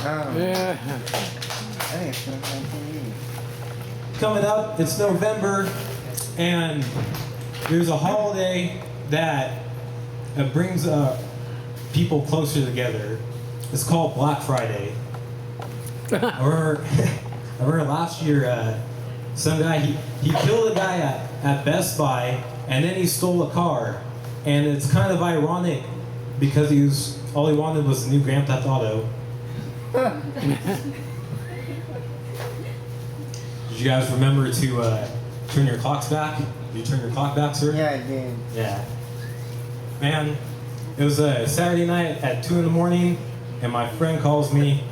Yeah. Coming up, it's November, and there's a holiday that brings people closer together. It's called Black Friday. I remember last year, some guy, he killed a guy at Best Buy, and then he stole a car. And it's kind of ironic because all he wanted was a new Grand Theft Auto. Did you guys remember to turn your clocks back? Did you turn your clock back, sir? Yeah, I did. Yeah. Man, it was a Saturday night at 2 in the morning, and my friend calls me,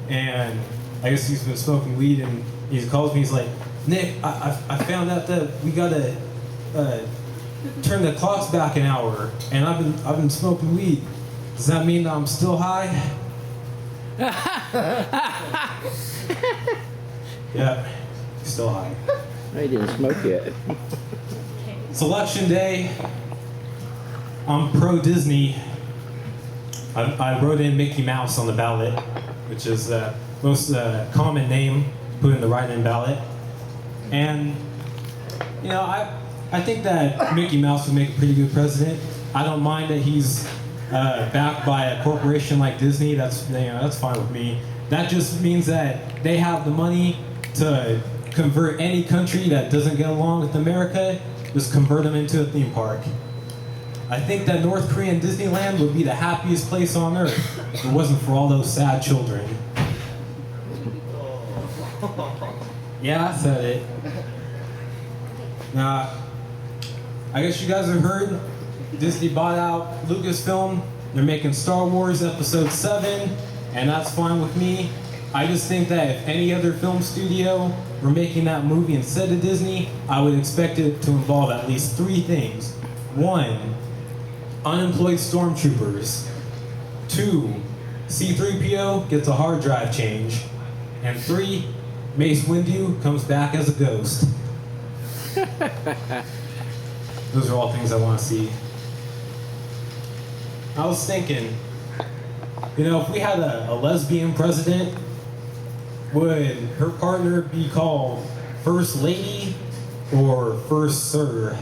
and I guess he's been smoking weed, and he calls me, he's like, Nick, I found out that we gotta turn the clocks back an hour, and I've been smoking weed. Does that mean that I'm still high? Yeah, still high. I didn't smoke yet. It's election day. I'm pro-Disney. I wrote in Mickey Mouse on the ballot, which is the most common name put in the write-in ballot. And, you know, I think that Mickey Mouse would make a pretty good president. I don't mind that he's backed by a corporation like Disney. That's fine with me. That just means that they have the money to convert any country that doesn't get along with America, just convert them into a theme park. I think that North Korean Disneyland would be the happiest place on earth if it wasn't for all those sad children. Yeah, I said it. Now, I guess you guys have heard Disney bought out Lucasfilm. They're making Star Wars Episode 7, and that's fine with me. I just think that if any other film studio were making that movie instead of Disney, I would expect it to involve at least 3 things. 1, unemployed stormtroopers. 2, C-3PO gets a hard drive change. And 3, Mace Windu comes back as a ghost. Those are all things I want to see. I was thinking, you know, if we had a lesbian president, would her partner be called First Lady or First Sir?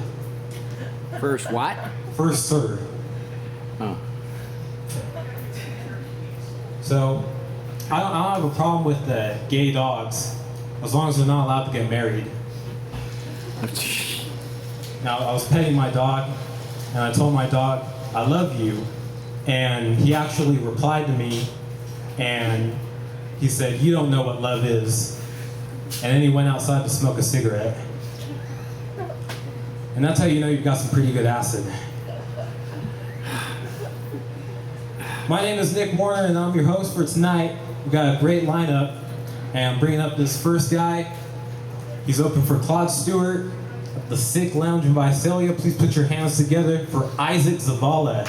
First what? First Sir. Oh. So, I don't have a problem with the gay dogs, as long as they're not allowed to get married. Now, I was petting my dog, and I told my dog, I love you, and he actually replied to me, and he said, you don't know what love is. And then he went outside to smoke a cigarette. And that's how you know you've got some pretty good acid. My name is Nick Warner, and I'm your host for tonight. We've got a great lineup, and I'm bringing up this first guy. He's open for Claude Stewart, the Sick Lounge in Visalia. Please put your hands together for Isaac Zavala.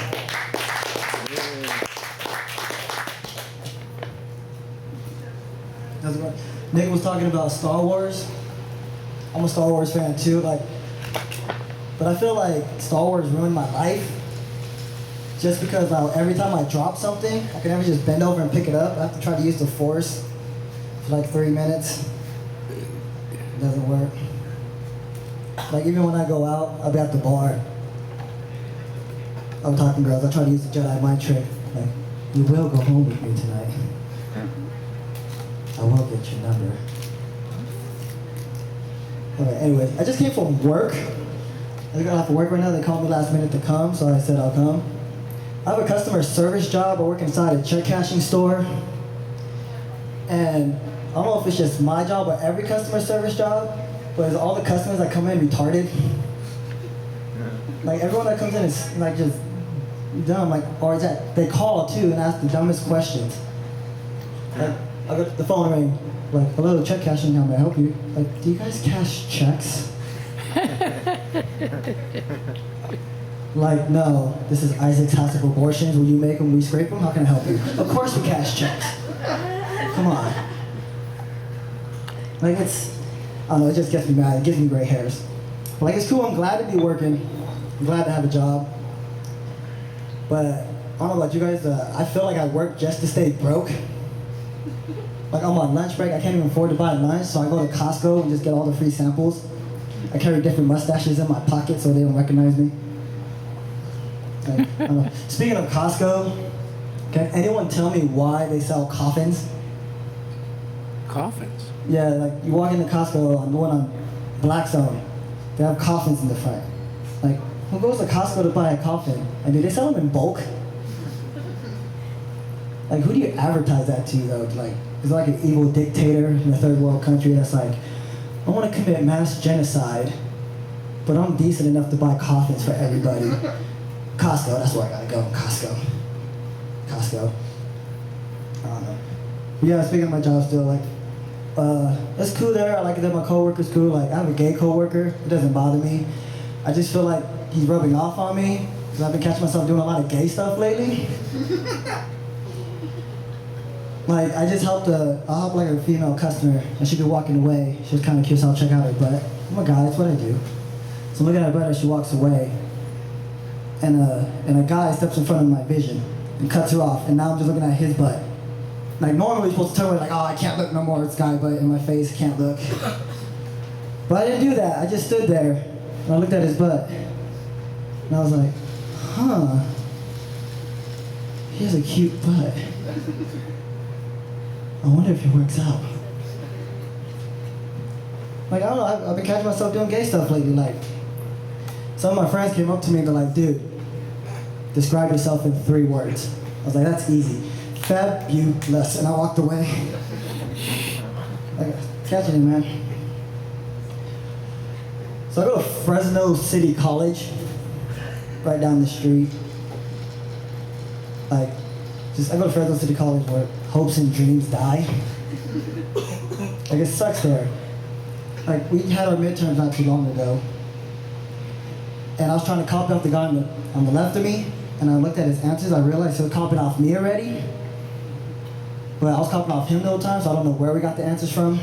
Nick was talking about Star Wars. I'm a Star Wars fan too, but I feel like Star Wars ruined my life. Just because every time I drop something, I can never just bend over and pick it up. I have to try to use the Force for like 3 minutes. It doesn't work. Like even when I go out, I'll be at the bar. I'm talking girls, I try to use the Jedi mind trick. Like, you will go home with me tonight. I will get your number. Okay, anyway, I just came from work. I got off of work right now. They called me last minute to come, so I said I'll come. I have a customer service job. I work inside a check cashing store. And I don't know if it's just my job or every customer service job, but is all the customers that come in retarded? Like everyone that comes in is like just dumb, like, or is that they call too and ask the dumbest questions. Like, I got the phone ring, like, hello, check cashing, how may I help you? Like, do you guys cash checks? Like, no, this is Isaac's House of Abortions. Will you make them, we scrape them? How can I help you? Of course we cash checks. Come on. Like, I don't know, it just gets me mad. It gives me gray hairs. But like, it's cool, I'm glad to be working. I'm glad to have a job. But I don't know about you guys, I feel like I work just to stay broke. Like on my lunch break, I can't even afford to buy lunch, so I go to Costco and just get all the free samples. I carry different mustaches in my pocket so they don't recognize me. Like, I don't know. Speaking of Costco, can anyone tell me why they sell coffins? Coffins. Yeah, like you walk into Costco on the one on Blackstone, they have coffins in the front. Like, who goes to Costco to buy a coffin? And do they sell them in bulk? Like, who do you advertise that to though? Like, is it like an evil dictator in a third world country that's like, I want to commit mass genocide, but I'm decent enough to buy coffins for everybody. Costco, that's where I gotta go. Costco. Costco. I don't know. But yeah, speaking of my job still, like, it's cool there. I like it that my coworker's cool. Like, I have a gay coworker. It doesn't bother me. I just feel like he's rubbing off on me because I've been catching myself doing a lot of gay stuff lately. Like, I just helped I'll help like a female customer and she'd be walking away. She was kind of curious, I'll check out her butt. Oh my God, that's what I do. So I'm looking at her butt as she walks away. And a guy steps in front of my vision and cuts her off. And now I'm just looking at his butt. Like, normally you're supposed to turn away like, oh, I can't look no more. It's guy butt in my face, can't look. But I didn't do that. I just stood there and I looked at his butt. And I was like, huh. He has a cute butt. I wonder if it works out. Like, I don't know, I've been catching myself doing gay stuff lately. Like, some of my friends came up to me and they're like, dude, describe yourself in 3 words. I was like, that's easy. Fabulous. And I walked away. Like, catching it, man. So I go to Fresno City College, right down the street. Like, I go to Fresno City College where hopes and dreams die. Like, it sucks there. Like, we had our midterms not too long ago. And I was trying to copy off the guy on the left of me, and I looked at his answers, I realized he was copying off me already. But I was copying off him the whole time, so I don't know where we got the answers from.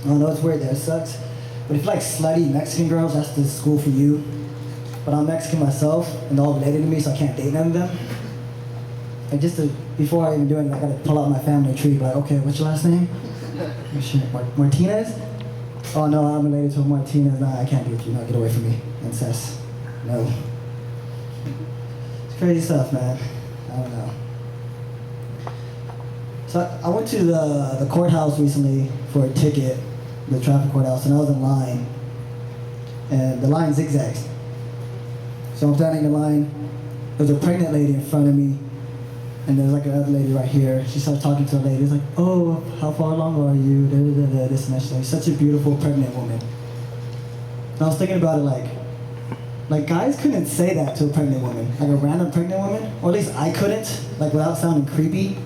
I don't know, it's weird there, it sucks. But if you like slutty Mexican girls, that's the school for you. But I'm Mexican myself, and they're all related to me, so I can't date none of them. Like, before I even do anything, I gotta pull out my family tree, like, okay, what's your last name? Martinez? Oh no, I'm related to a Martinez. Nah, I can't be with you. No, get away from me. Incest. No. It's crazy stuff, man. I don't know. So I went to the courthouse recently for a ticket, the traffic courthouse, and I was in line. And the line zigzags. So I'm standing in line. There's a pregnant lady in front of me. And there's like another lady right here. She starts talking to a lady. It's like, oh, how far along are you? This and that. She's like, such a beautiful pregnant woman. And I was thinking about it like guys couldn't say that to a pregnant woman. Like a random pregnant woman. Or at least I couldn't, like without sounding creepy.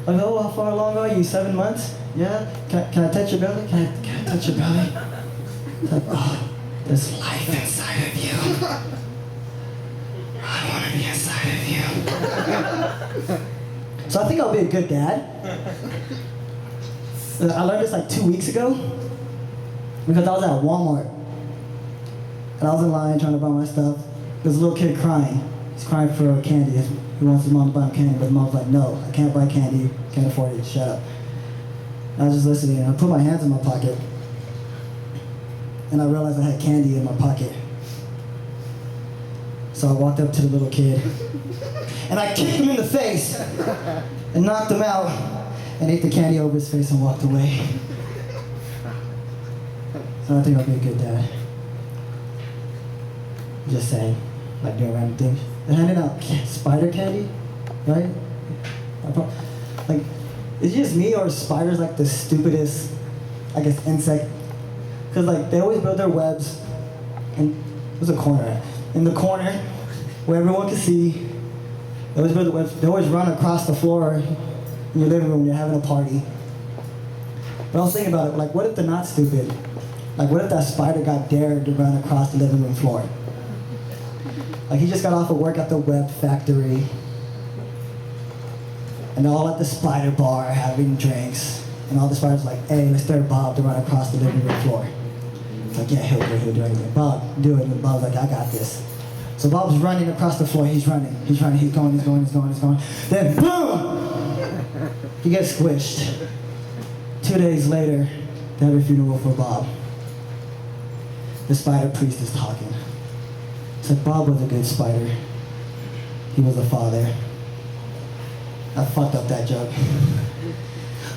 Like, oh, how far along are you? 7 months? Yeah? Can I touch your belly? Can I touch your belly? It's like, oh, there's life inside of you. I want to be inside of you. So I think I'll be a good dad. I learned this like 2 weeks ago because I was at Walmart and I was in line trying to buy my stuff. There's a little kid crying. He's crying for candy. He wants his mom to buy him candy, but his mom's like, no, I can't buy candy. Can't afford it. Shut up. And I was just listening and I put my hands in my pocket and I realized I had candy in my pocket. So I walked up to the little kid, and I kicked him in the face, and knocked him out, and ate the candy over his face and walked away. So I think I'll be a good dad. Just saying, like doing random things. They're handing out spider candy, right? Like, is it just me or is spiders like the stupidest, I guess, insect? Because like they always build their webs, and there's a corner at. In the corner, where everyone can see. They always build the webs. They always run across the floor in your living room when you're having a party. But I was thinking about it, like, what if they're not stupid? Like, what if that spider got dared to run across the living room floor? Like, he just got off of work at the web factory, and they're all at the spider bar having drinks, and all the spiders like, hey, let's dare Bob to run across the living room floor. It's like, yeah, he'll do anything. Bob, do it. And Bob's like, I got this. So Bob's running across the floor. He's running. He's going. Then boom! he gets squished. 2 days later, they have a funeral for Bob. The spider priest is talking. It's like, Bob was a good spider. He was a father. I fucked up that joke.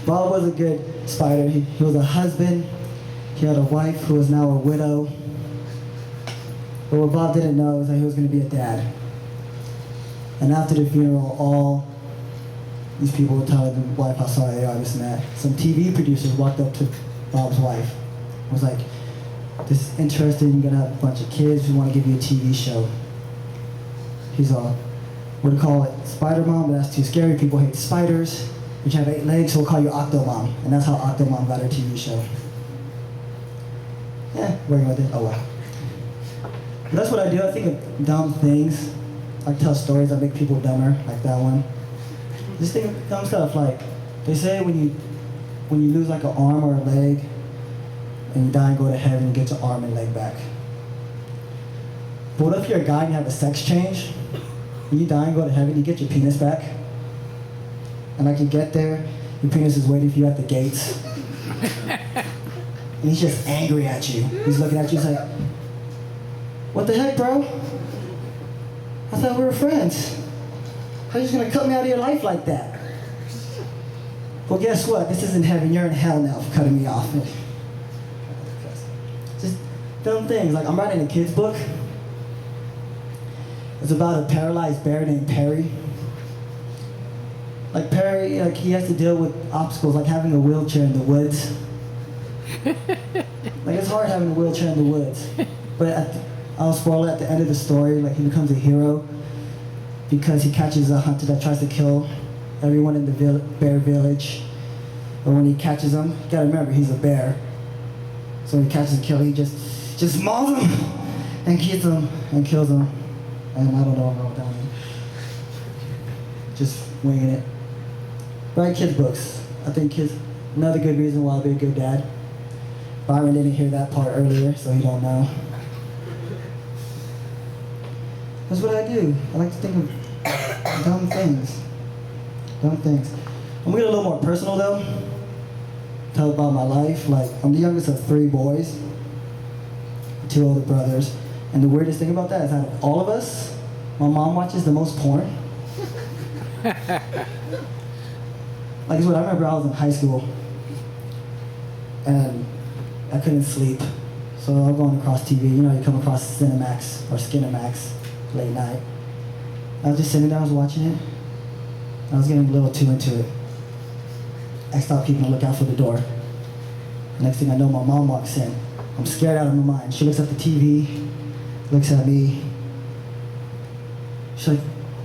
Bob was a good spider. He was a husband. He had a wife who is now a widow. But what Bob didn't know is that he was going to be a dad. And after the funeral, all these people were telling the wife how sorry they are, this and that. Some TV producers walked up to Bob's wife and was like, this is interesting, you're going to have a bunch of kids, we want to give you a TV show. He's all, we'll call it Spider Mom, but that's too scary, people hate spiders, which have 8 legs, so we'll call you Octo Mom. And that's how Octo Mom got her TV show. Yeah, working with it, oh well. But that's what I do, I think of dumb things. I tell stories that make people dumber, like that one. Just think of dumb stuff, like, they say when you lose like an arm or a leg, and you die and go to heaven, you get your arm and leg back. But what if you're a guy and you have a sex change? When you die and go to heaven, you get your penis back. And like you get there, your penis is waiting for you at the gates. And he's just angry at you. He's looking at you, he's like, what the heck, bro? I thought we were friends. How are you just gonna cut me out of your life like that? Well, guess what? This isn't heaven, you're in hell now for cutting me off. Just dumb things. Like, I'm writing a kid's book. It's about a paralyzed bear named Perry. Like Perry, like he has to deal with obstacles, like having a wheelchair in the woods. Like it's hard having a wheelchair in the woods. But I'll spoil it at the end of the story, like he becomes a hero because he catches a hunter that tries to kill everyone in the bear village. But when he catches them, you gotta remember, he's a bear. So when he catches a kill, he just mauls them and gets them and kills them. And I don't know about that one. Just winging it. Write kids' books. I think kids, another good reason why I'll be a good dad. Byron didn't hear that part earlier, so he don't know. That's what I do. I like to think of dumb things. Dumb things. I'm gonna get a little more personal though. Tell about my life. Like, I'm the youngest of 3 boys, 2 older brothers. And the weirdest thing about that is out of all of us, my mom watches the most porn. Like, it's what I remember. I was in high school, and I couldn't sleep, so I'm going across TV. You know, you come across Cinemax or Skinemax late night. I was just sitting there, I was watching it. I was getting a little too into it. I stopped keeping a lookout for the door. Next thing I know, my mom walks in. I'm scared out of my mind. She looks at the TV, looks at me. She's like,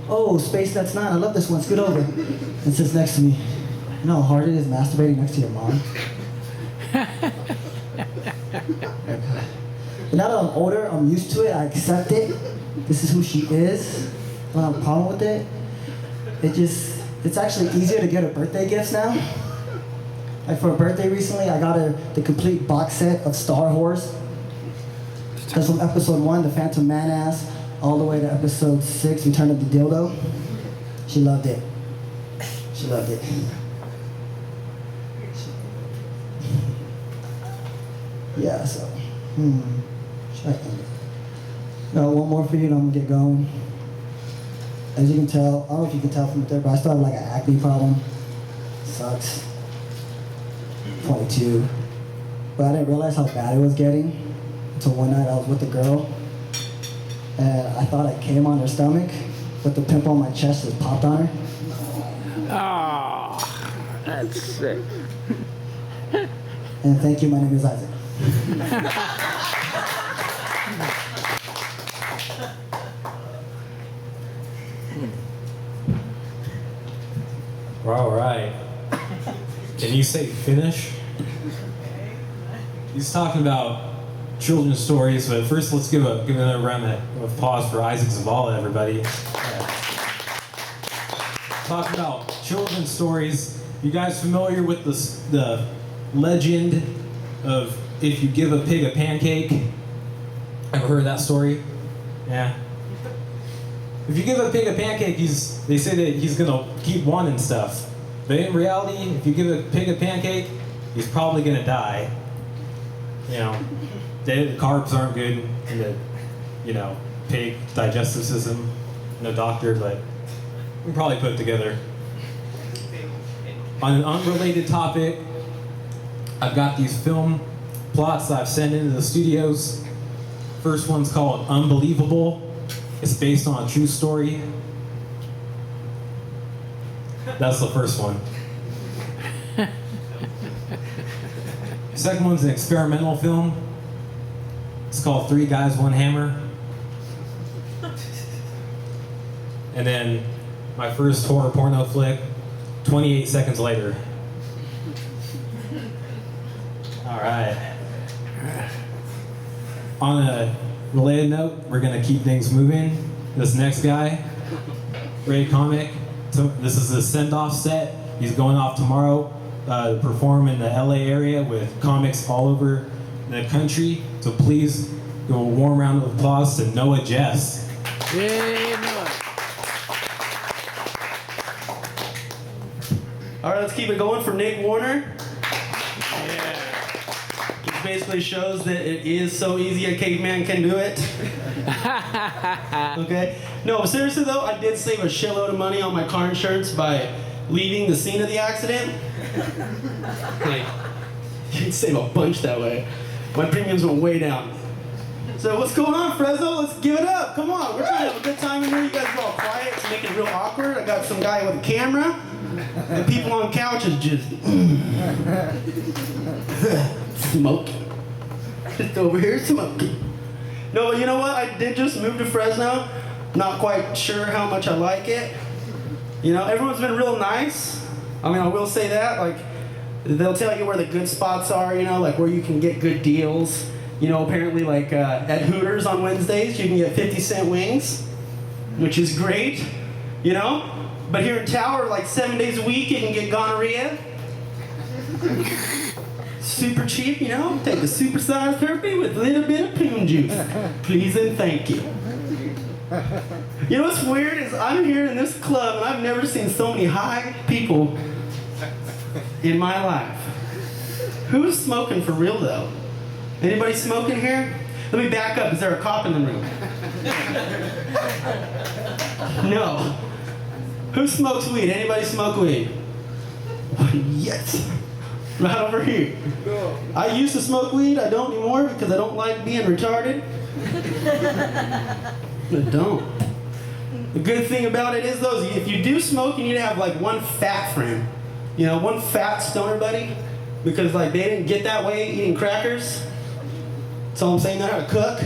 oh, Space That's 9, I love this one, scoot over. And sits next to me. You know how hard it is masturbating next to your mom? But now that I'm older, I'm used to it, I accept it. This is who she is. I don't have a problem with it. It's actually easier to get her birthday gifts now. Like for her birthday recently, I got her the complete box set of Star Wars. That's from episode 1, The Phantom Menace, all the way to episode 6, Return of the Dildo. She loved it. She loved it. Yeah, so, should I end it? Got one more for you and I'm gonna get going. As you can tell, I don't know if you can tell from there, but I still have like an acne problem. Sucks. 22. But I didn't realize how bad it was getting until one night I was with a girl and I thought I came on her stomach, but the pimple on my chest just popped on her. Oh, that's sick. And thank you, my name is Isaac. All right. Can you say finish? He's talking about children's stories, but first let's give another round of applause for Isaac Zavala, everybody. Talking about children's stories. You guys familiar with the legend of if you give a pig a pancake? Ever heard that story? Yeah. If you give a pig a pancake, they say that he's gonna keep wanting stuff. But in reality, if you give a pig a pancake, he's probably gonna die. You know, the carbs aren't good in the, pig digestive system. No doctor, but we can probably put it together. On an unrelated topic, I've got these film plots that I've sent into the studios. First one's called Unbelievable. It's based on a true story. That's the first one. Second one's an experimental film. It's called Three Guys, One Hammer. And then my first horror porno flick, 28 Seconds Later. All right. On a related note, we're gonna keep things moving. This next guy, Ray Comic, so this is his send-off set. He's going off tomorrow to perform in the LA area with comics all over the country. So please give a warm round of applause to Noah Jess. Yay, Noah. All right, let's keep it going for Nick Warner. Yeah. Which basically shows that it is so easy a caveman can do it. Okay? No, seriously though, I did save a shitload of money on my car insurance by leaving the scene of the accident. Like, you can save a bunch that way. My premiums went way down. So what's going on, Fresno? Let's give it up. Come on, we're trying to have a good time in here. You guys are all quiet to make it real awkward. I got some guy with a camera. And people on couches just smoking. Just over here smoking. No, but you know what? I did just move to Fresno. Not quite sure how much I like it. You know, everyone's been real nice. I mean, I will say that. Like, they'll tell you where the good spots are, like where you can get good deals. Apparently, like at Hooters on Wednesdays, you can get 50-cent wings, which is great, But here in Tower, like 7 days a week, you can get gonorrhea. Super cheap, Take a supersized turkey with a little bit of prune juice. Please and thank you. What's weird is I'm here in this club, and I've never seen so many high people in my life. Who's smoking for real, though? Anybody smoking here? Let me back up. Is there a cop in the room? No. Who smokes weed? Anybody smoke weed? Yes. Right over here. I used to smoke weed. I don't anymore because I don't like being retarded. I don't. The good thing about it is, though, is if you do smoke, you need to have like one fat friend. One fat stoner buddy. Because like they didn't get that way eating crackers. That's all I'm saying. They know how to cook.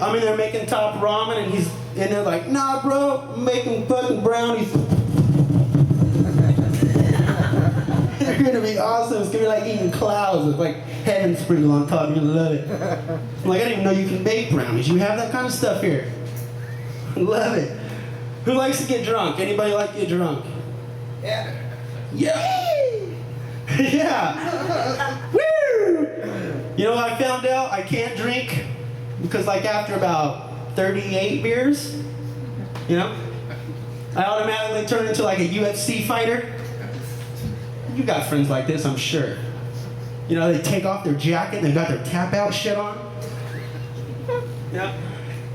I'm in there making top ramen, and he's in there like, nah, bro, I'm making fucking brownies. They're gonna be awesome. It's gonna be like eating clouds with like heaven sprinkle on top. You're gonna love it. I'm like, I didn't even know you can bake brownies. You have that kind of stuff here. Love it. Who likes to get drunk? Anybody like to get drunk? Yeah. Yeah. Yeah. Woo! I found out I can't drink because like after about 38 beers, I automatically turn into like a UFC fighter. You got friends like this, I'm sure. They take off their jacket and they got their tap out shit on. They're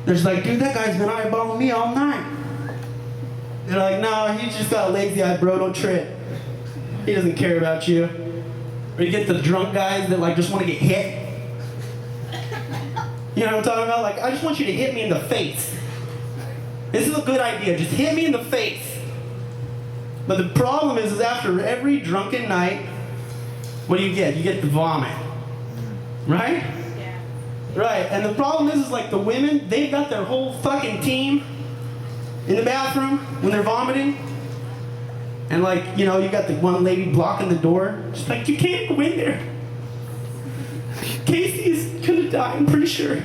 just like, dude, that guy's been eyeballing me all night. They're like, no, he's just got a lazy eye, bro, don't trip. He doesn't care about you. Or you get the drunk guys that like just want to get hit. You know what I'm talking about? Like, I just want you to hit me in the face. This is a good idea. Just hit me in the face. But the problem is after every drunken night, what do you get? You get the vomit. Right? Yeah. Right. And the problem is like the women, they've got their whole fucking team in the bathroom when they're vomiting. And like, you got the one lady blocking the door. She's like, you can't go in there. Casey is gonna die, I'm pretty sure.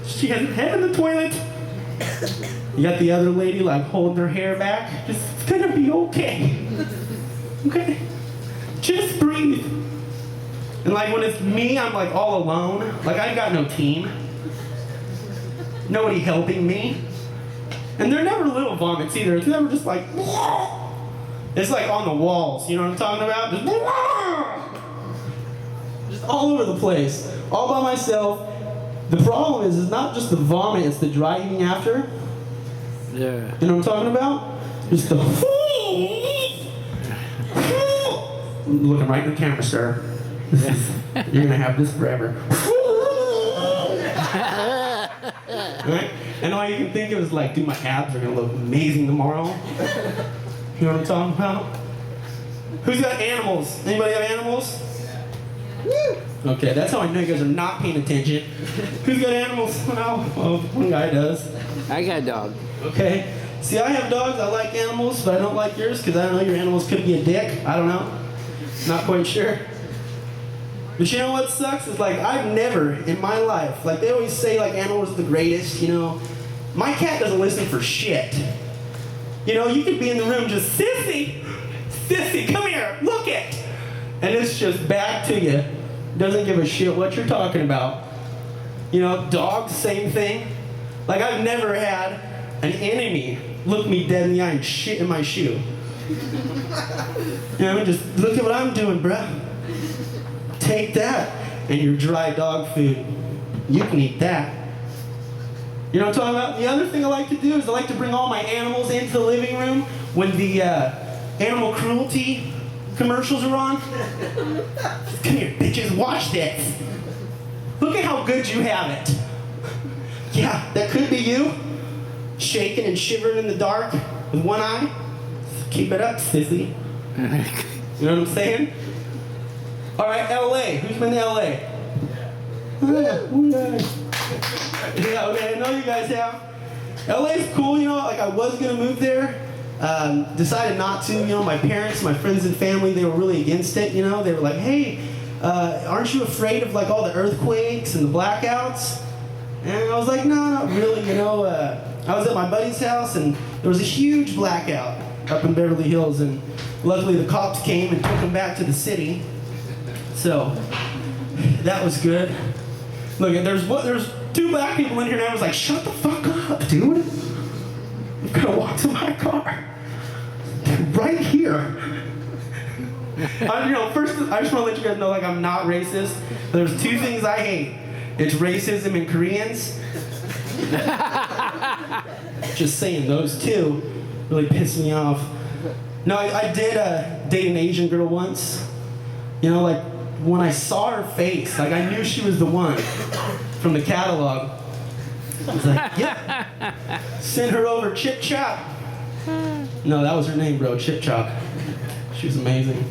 She has her head in the toilet. You got the other lady like holding her hair back. It's gonna be okay. Okay? Just breathe. And like when it's me, I'm like all alone. Like I've got no team. Nobody helping me. And they're never little vomits either. It's never just like, It's like on the walls, you know what I'm talking about? Just all over the place, all by myself. The problem is, it's not just the vomit, it's the driving after. Yeah. You know what I'm talking about? Just the looking right in the camera, sir. You're gonna have this forever. Right? And all you can think of is like, dude, my abs are gonna look amazing tomorrow. You know what I'm talking about? Who's got animals? Anybody have animals? Okay, that's how I know you guys are not paying attention. Who's got animals? Well, one guy does. I got a dog. Okay. See, I have dogs. I like animals, but I don't like yours because I don't know your animals could be a dick. I don't know. Not quite sure. But you know what sucks? Is like I've never in my life, like they always say like animals are the greatest, you know. My cat doesn't listen for shit. You know, you could be in the room just, Sissy, come here, look it. And it's just back to you. Doesn't give a shit what you're talking about. You know, dogs, same thing. Like I've never had an enemy look me dead in the eye and shit in my shoe. You know, just look at what I'm doing, bruh. Take that and your dry dog food. You can eat that. You know what I'm talking about? The other thing I like to do is I like to bring all my animals into the living room when the animal cruelty commercials are on. Come here, bitches, watch this. Look at how good you have it. Yeah, that could be you. Shaking and shivering in the dark with one eye. Keep it up, sissy. You know what I'm saying? All right, LA. Who's been to LA? Yeah, okay, I know you guys have. LA's cool, you know, like I was gonna move there. Decided not to, you know, my parents, my friends and family, they were really against it, you know. They were like, hey, aren't you afraid of like all the earthquakes and the blackouts? And I was like, no, not really, you know. I was at my buddy's house and there was a huge blackout up in Beverly Hills, and luckily the cops came and took them back to the city. So that was good. Look, there's two black people in here, and I was like, shut the fuck up, dude. I'm gonna walk to my car. Right here. You know, first, I just want to let you guys know, like, I'm not racist. There's two things I hate. It's racism and Koreans. Just saying, those two really piss me off. No, I did date an Asian girl once. You know, like, when I saw her face, like, I knew she was the one from the catalog. I was like, yeah. Send her over, Chip Chop. No, that was her name, bro, Chip Chop. She was amazing.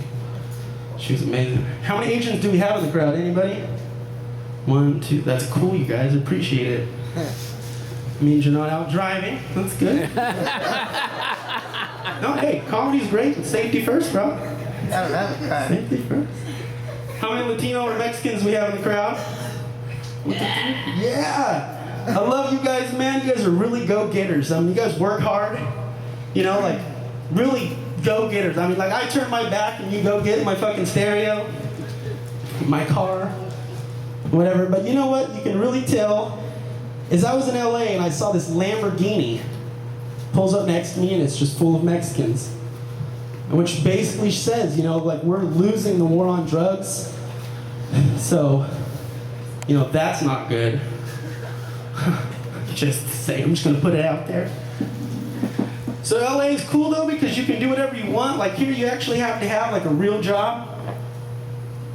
She was amazing. How many Asians do we have in the crowd? Anybody? 1, 2. That's cool, you guys. Appreciate it. Means you're not out driving. That's good. No, hey, comedy's great. Safety first, bro. Safety first. How many Latino or Mexicans we have in the crowd? Yeah. I love you guys, man. You guys are really go-getters. I mean, you guys work hard. You know, like, really go-getters. I mean, like, I turn my back and you go get my fucking stereo, my car, whatever. But you know what? You can really tell. Is I was in LA and I saw this Lamborghini pulls up next to me and it's just full of Mexicans. Which basically says, you know, like, we're losing the war on drugs. So, you know, that's not good. Just say, I'm just gonna put it out there. So LA is cool though because you can do whatever you want. Like here you actually have to have like a real job.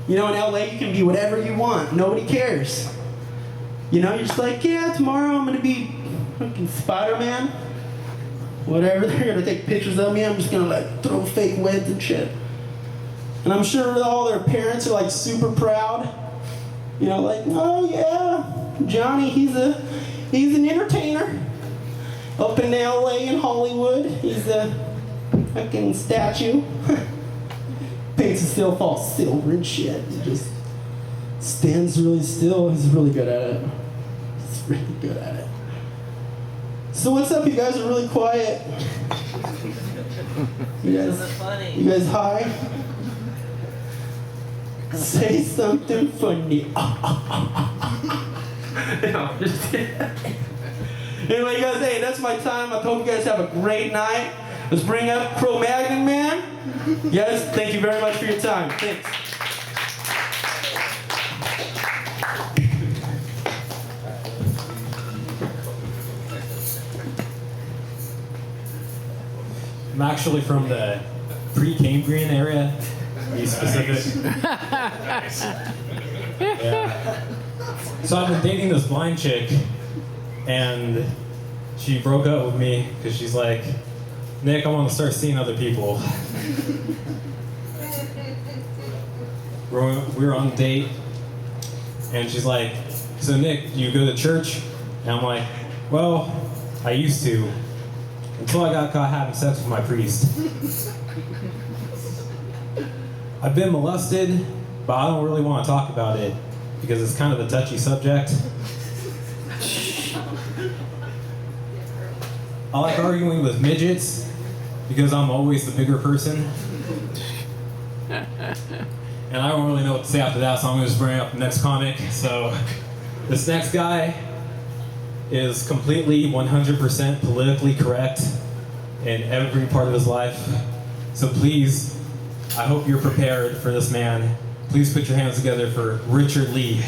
You know, in LA you can be whatever you want. Nobody cares. You know, you're just like, yeah, tomorrow I'm gonna be fucking Spider-Man. Whatever, they're gonna take pictures of me. I'm just gonna like throw fake weds and shit. And I'm sure all their parents are like super proud. You know, like, oh yeah, Johnny, he's an entertainer. Up in LA and Hollywood, he's a fucking statue. Paints himself all silver and shit. He just stands really still. He's really good at it. He's really good at it. So what's up? You guys are really quiet. You guys high? Say something funny. No, just kidding. Anyway, you guys, hey, that's my time. I hope you guys have a great night. Let's bring up Cro-Magnon Man. Yes, thank you very much for your time. Thanks. I'm actually from the pre-Cambrian area, to be specific. Yeah. So I've been dating this blind chick, and she broke up with me because she's like, Nick, I want to start seeing other people. We were on a date, and she's like, so Nick, do you go to church? And I'm like, well, I used to, until I got caught having sex with my priest. I've been molested, but I don't really want to talk about it because it's kind of a touchy subject. I like arguing with midgets because I'm always the bigger person. And I don't really know what to say after that, so I'm going to just bring up the next comic. So, this next guy is completely 100% politically correct in every part of his life. So please, I hope you're prepared for this man. Please put your hands together for Richard Lee.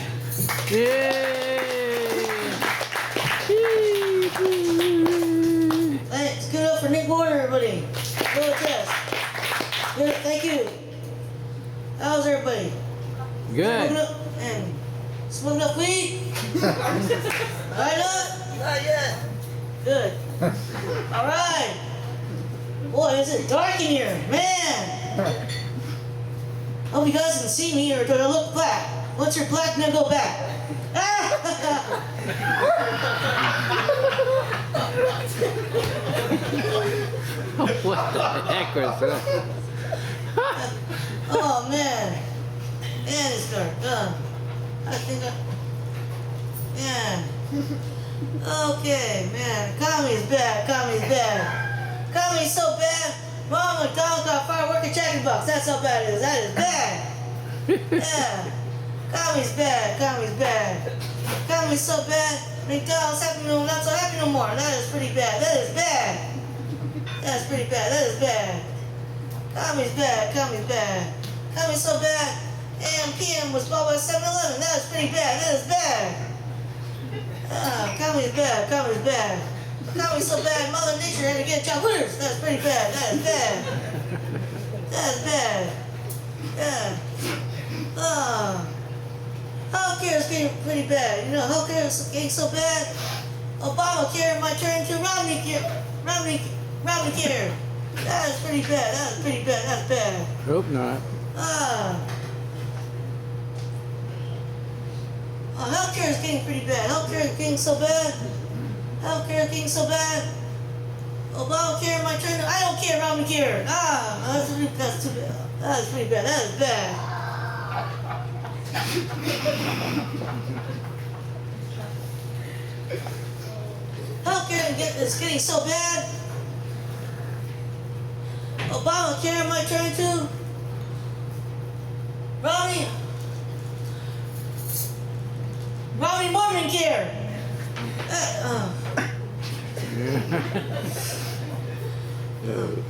Thanks. Give it up for Nick Warner, everybody. Good test. Good. Thank you. How's everybody? Good. Smoking up weed? Right up? Not yet. Good. All right. Boy, is it dark in here, man. Hope you guys can see me, or do I look black? Once you're black, now go back. What the heck was that? Oh man, man, it's dark. I think yeah. Okay, man, comedy's bad. Comedy's bad. Comedy's so bad. Ronald McDonald got fired working Jack Box. That's how bad it is. That is bad. Yeah. Comedy's bad. Comedy's bad. Comedy's so bad. McDonald's happy no, not so happy no more. That is pretty bad. That is bad. That's pretty bad. That is bad. Comedy's bad. Comedy's bad. Comedy's so bad. AM PM was bought by 7-Eleven. That is pretty bad. That is bad. Comedy's bad. Comedy's bad. Comedy's so bad. Mother Nature had to get John Hooters. That's pretty bad. That is bad. That is bad. Yeah. Healthcare is getting pretty bad. You know, healthcare is getting so bad. Obamacare might turn into Romney care. That is pretty bad. That is pretty bad. That's bad. Hope not. Healthcare is getting pretty bad. Healthcare is getting so bad. Healthcare is getting so bad. Obamacare might turn to I don't care, Romney care. That's too bad. That is pretty bad. That is bad. Healthcare is getting so bad. Obamacare might turn to Romney Mormon care.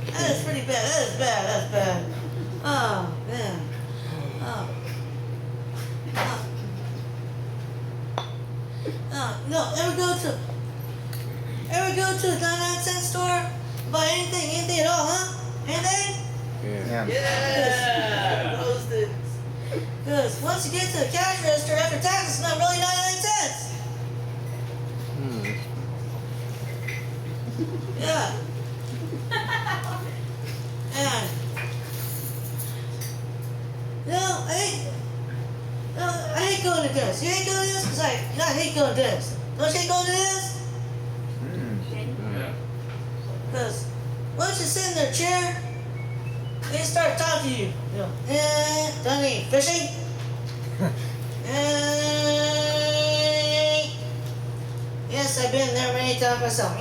That is pretty bad. That is bad. That's bad. Oh man. No, ever go to the 99-cent store? Buy anything at all, huh? Anything? Yeah. Roasted. Because once you get to the cash register after tax, it's not really 99 cents. Yeah. And I hate going to this. You hate going to this? Because I hate going to this. Don't you hate going to this? Because once you sit in their chair, they start talking to you. You know, done any fishing? Yes, I've been there many times myself.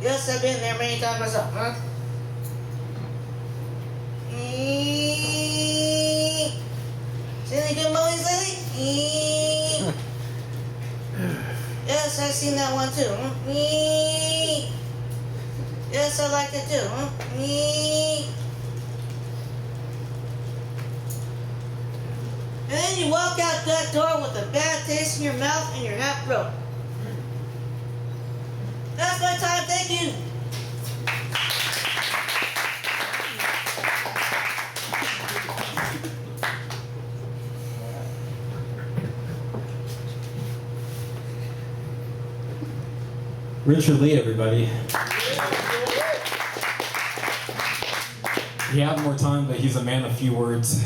Yes, I've been there many times myself. Huh? See any good movies lately? Yes, I've seen that one too. Yes, I like it too, huh? Me. And then you walk out that door with a bad taste in your mouth and you're half broke. That's my time, thank you. Richard Lee, everybody. He had more time, but he's a man of few words.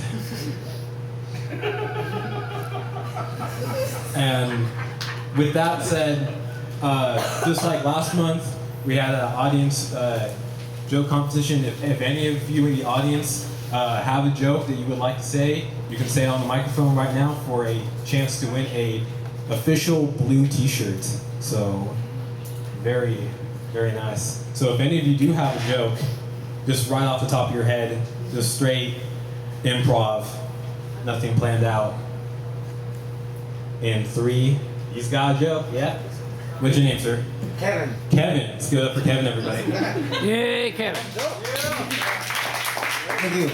And with that said, just like last month, we had an audience joke competition. If any of you in the audience have a joke that you would like to say, you can say it on the microphone right now for a chance to win a official Bloo t-shirt. So, very, very nice. So if any of you do have a joke, just right off the top of your head, just straight improv, nothing planned out. In 3, he's got a joke, yeah? What's your name, sir? Kevin. Kevin. Let's give it up for Kevin, everybody. Yay, Kevin. Thank you.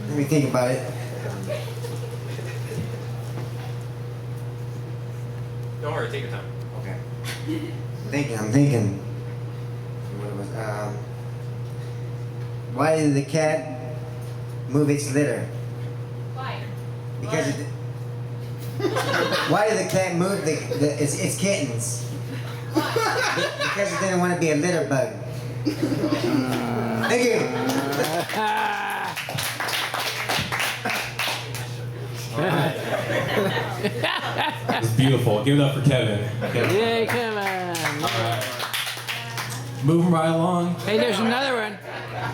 Let me think about it. Don't worry, take your time. Okay. I'm thinking. What it was, why did the cat move its litter? Why? Because it. Why did the cat move its kittens? Because it didn't want to be a litter bug. Thank you. It's beautiful. Give it up for Kevin. Kevin. Yay, Kevin. All right. Moving right along. Hey, there's another one.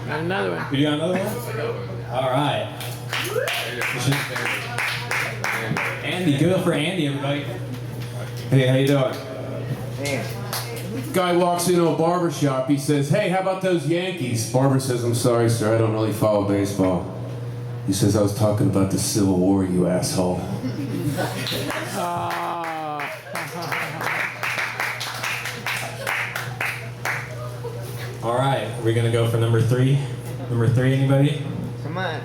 There's another one. You got another one? All right. Andy, give it up for Andy, everybody. Hey, how you doing? Man. Guy walks into a barber shop. He says, "Hey, how about those Yankees?" Barber says, "I'm sorry, sir. I don't really follow baseball." He says, "I was talking about the Civil War, you asshole." All right, we're gonna go for number 3. Number 3, anybody? Come on.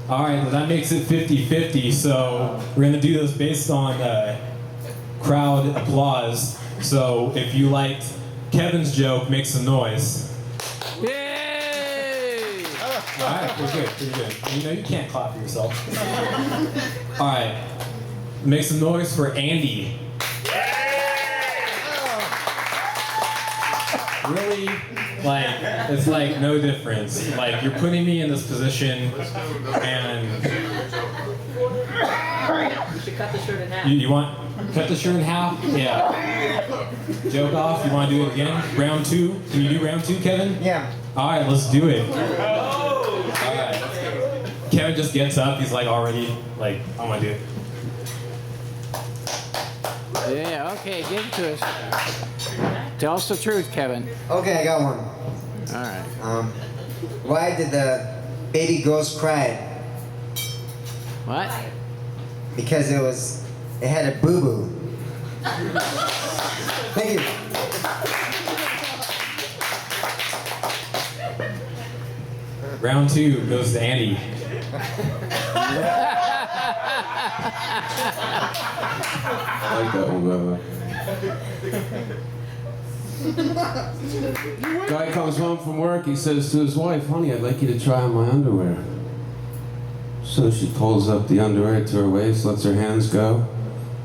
All right, well, that makes it 50-50, so we're gonna do this based on crowd applause. So if you liked Kevin's joke, make some noise. Yay! All right, we're good, pretty good. You know you can't clap for yourself. All right, make some noise for Andy. Really, like, it's like no difference. Like, you're putting me in this position, and You should cut the shirt in half. you want cut the shirt in half? Yeah. Joke off. You want to do it again? Round 2. Can you do round 2, Kevin? Yeah. All right, let's do it. All right. Kevin just gets up. He's like already like, I'm gonna do it. Yeah, okay, give it to us. Tell us the truth, Kevin. Okay, I got one. All right. Why did the baby ghost cry? What? Because it had a boo-boo. Thank you. Round 2 goes to Andy. I like that one, Guy comes home from work. He says to his wife, "Honey, I'd like you to try on my underwear." So she pulls up the underwear to her waist, lets her hands go.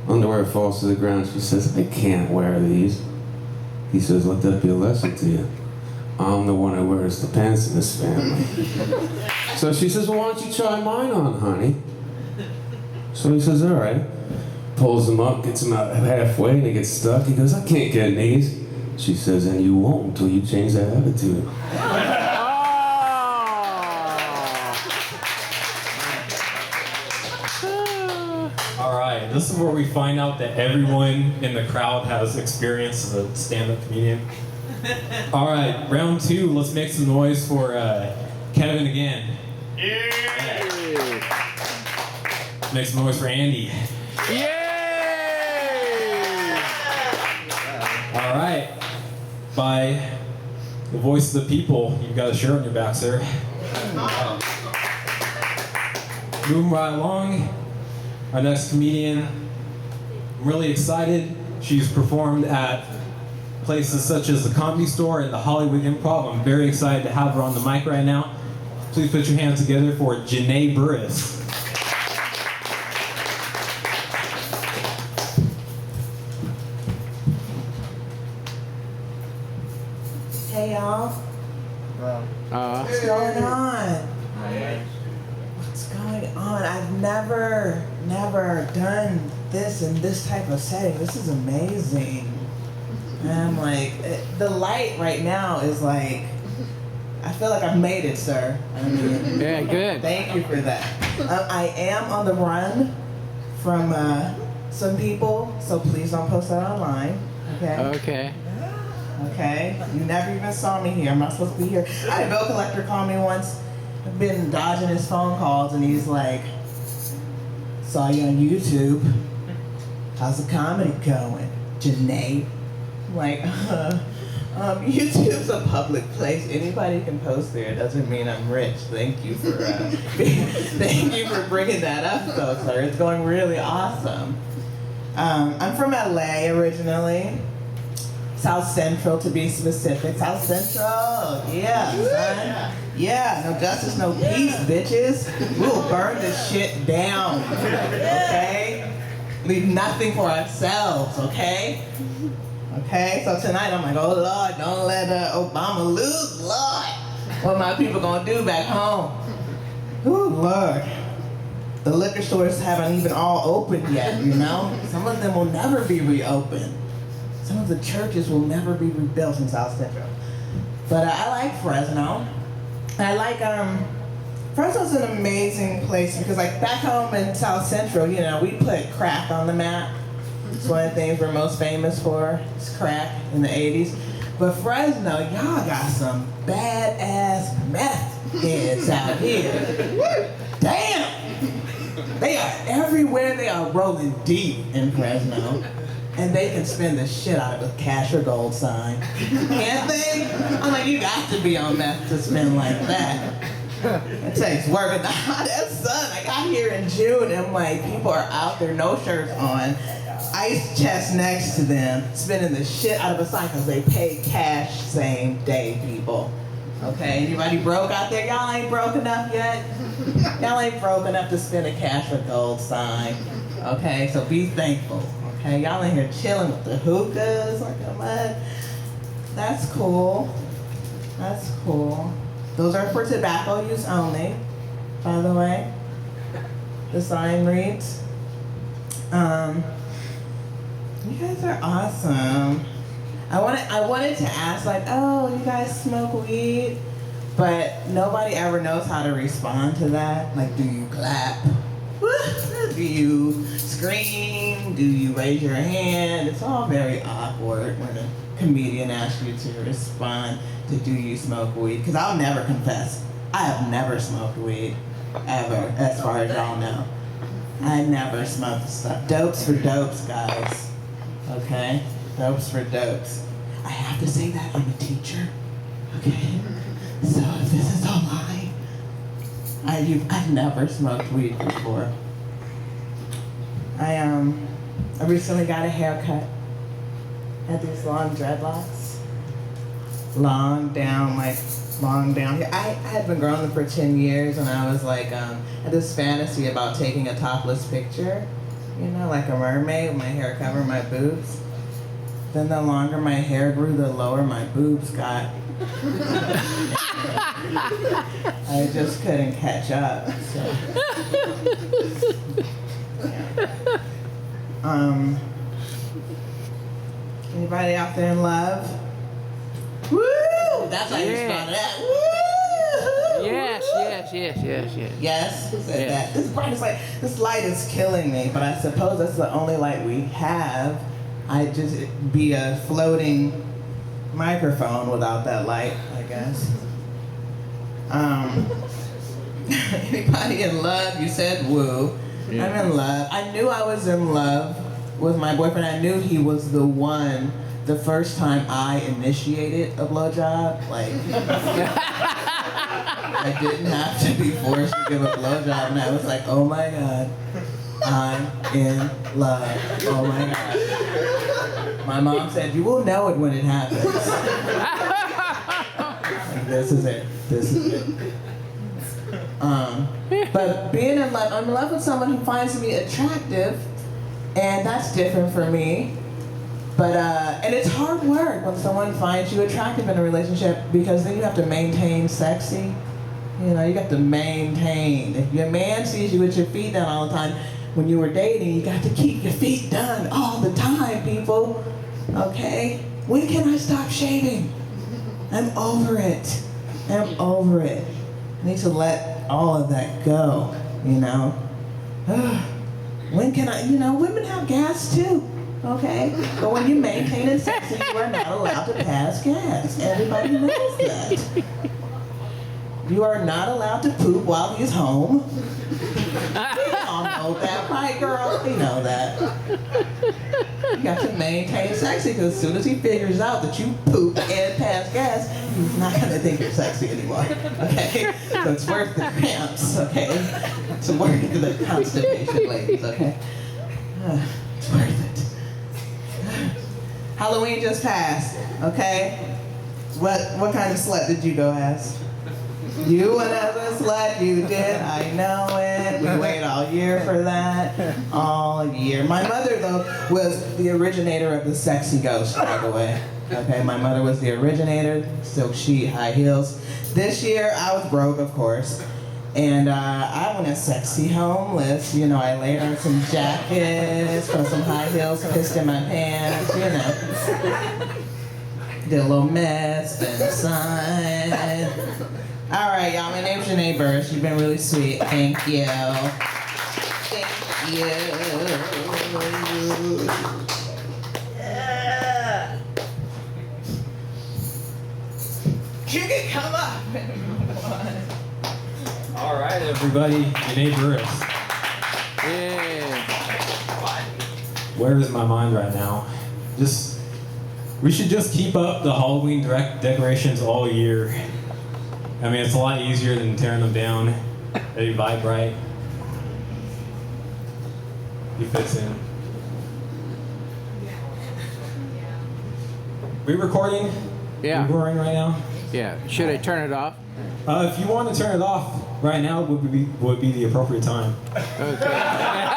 Underwear falls to the ground. She says, "I can't wear these." He says, "Let that be a lesson to you. I'm the one who wears the pants in this family." So she says, "Well, why don't you try mine on, honey?" So he says, "All right." Pulls them up, gets them out halfway, and he gets stuck. He goes, "I can't get in these." She says, "And you won't until you change that attitude." All right, this is where we find out that everyone in the crowd has experience as a stand-up comedian. All right, round 2. Let's make some noise for Kevin again. Yeah. Make some noise for Andy. Yay! All right. by the voice of the people. You've got a shirt on your back, sir. Moving right along, our next comedian, I'm really excited. She's performed at places such as the Comedy Store and the Hollywood Improv. I'm very excited to have her on the mic right now. Please put your hands together for Janae Burris. Hey y'all, what's going on? What's going on? I've never done this in this type of setting. This is amazing. And I'm like, the light right now is like, I feel like I've made it, sir. I mean, Yeah, good. thank you for that. I am on the run from some people, so please don't post that online, okay? Okay. Okay, you never even saw me here. I'm not supposed to be here. I had a bill collector call me once. I've been dodging his phone calls, and he's like, "Saw you on YouTube. How's the comedy going, Janae?" I'm like, YouTube's a public place. Anybody can post there. It doesn't mean I'm rich. Thank you for thank you for bringing that up, though, sir. It's going really awesome. I'm from LA originally. South Central, to be specific. South Central, yeah, son. Yeah, no justice, no peace, bitches. We'll burn this shit down, okay? Leave nothing for ourselves, okay? Okay, so tonight I'm like, oh Lord, don't let Obama lose, Lord. What my people gonna do back home? Oh Lord. The liquor stores haven't even all opened yet, you know? Some of them will never be reopened. Some of the churches will never be rebuilt in South Central. But I like Fresno. I like, Fresno's an amazing place because like back home in South Central, you know, we put crack on the map. It's one of the things we're most famous for, is crack in the 80s. But Fresno, y'all got some badass meth heads out here. Damn! They are everywhere, they are rolling deep in Fresno. And they can spend the shit out of a cash or gold sign. Can't they? I'm like, you got to be on meth to spend like that. It takes work at the hottest sun. I got here in June and like people are out there, no shirts on, ice chest next to them, spending the shit out of a sign because they pay cash same day, people. Okay, anybody broke out there? Y'all ain't broke enough yet? Y'all ain't broke enough to spend a cash or gold sign. Okay, so be thankful. Okay, y'all in here chilling with the hookahs, like a mud. That's cool. That's cool. Those are for tobacco use only, by the way. The sign reads. You guys are awesome. I wanted to ask, like, oh, you guys smoke weed? But nobody ever knows how to respond to that. Like, do you clap? Do you scream? Do you raise your hand? It's all very awkward when a comedian asks you to respond to do you smoke weed? Because I'll never confess. I have never smoked weed, ever, as far as y'all know. I never smoked stuff. Dopes for dopes, guys. Okay? Dopes for dopes. I have to say that I'm a teacher. Okay? So if this is online, I've never smoked weed before. I recently got a haircut. I had these long dreadlocks. Long down here. I had been growing them for 10 years and I was like, I had this fantasy about taking a topless picture, you know, like a mermaid with my hair covering my boobs. Then the longer my hair grew, the lower my boobs got. I just couldn't catch up. So. Anybody out there in love? Woo! That's how you spell that. Woo! Yes. Yes? Who said Yes. that? This light is killing me, but I suppose that's the only light we have. I'd just be a floating microphone without that light, I guess. Anybody in love? You said woo. Yeah. I'm in love. I knew I was in love with my boyfriend. I knew he was the one the first time I initiated a blowjob, like, I didn't have to be forced to give a blowjob, and I was like, oh my God, I'm in love. Oh my God. My mom said, you will know it when it happens. Like, this is it. This is it. But being in love, I'm in love with someone who finds me attractive, and that's different for me. But, and it's hard work when someone finds you attractive in a relationship, because then you have to maintain sexy. You know, you got to maintain. If your man sees you with your feet down all the time, when you were dating, you got to keep your feet done all the time, people. Okay? When can I stop shaving? I'm over it. I'm over it. I need to let all of that go, you know? When can I, you know, women have gas too, okay? But when you maintain it sexy, you are not allowed to pass gas. Everybody knows that. You are not allowed to poop while he's home. We all know that, right, girls? We know that. You got to maintain sexy, because as soon as he figures out that you poop and pass gas, he's not gonna think you're sexy anymore. Okay? So it's worth the cramps, okay? It's worth the constipation, ladies, okay? It's worth it. Halloween just passed, okay? What kind of slut did you go as? You went as a slut, you did, I know it. We wait all year for that, all year. My mother, though, was the originator of the sexy ghost, by the way. Okay, my mother was the originator, silk sheet, high heels. This year, I was broke, of course, and I went as sexy homeless. You know, I laid on some jackets, put some high heels, pissed in my pants, you know. Did a little mess inside. All right, y'all, my name's Janae Burris. You've been really sweet. Thank you. Thank you. Yeah. You can come up. All right, everybody. Janae Burris. Yeah. Where is my mind right now? We should just keep up the Halloween decorations all year. I mean, it's a lot easier than tearing them down. They vibe right. He fits in. We recording? Yeah. We recording right now? Yeah. Should I turn it off? If you want to turn it off right now, would be the appropriate time. Okay.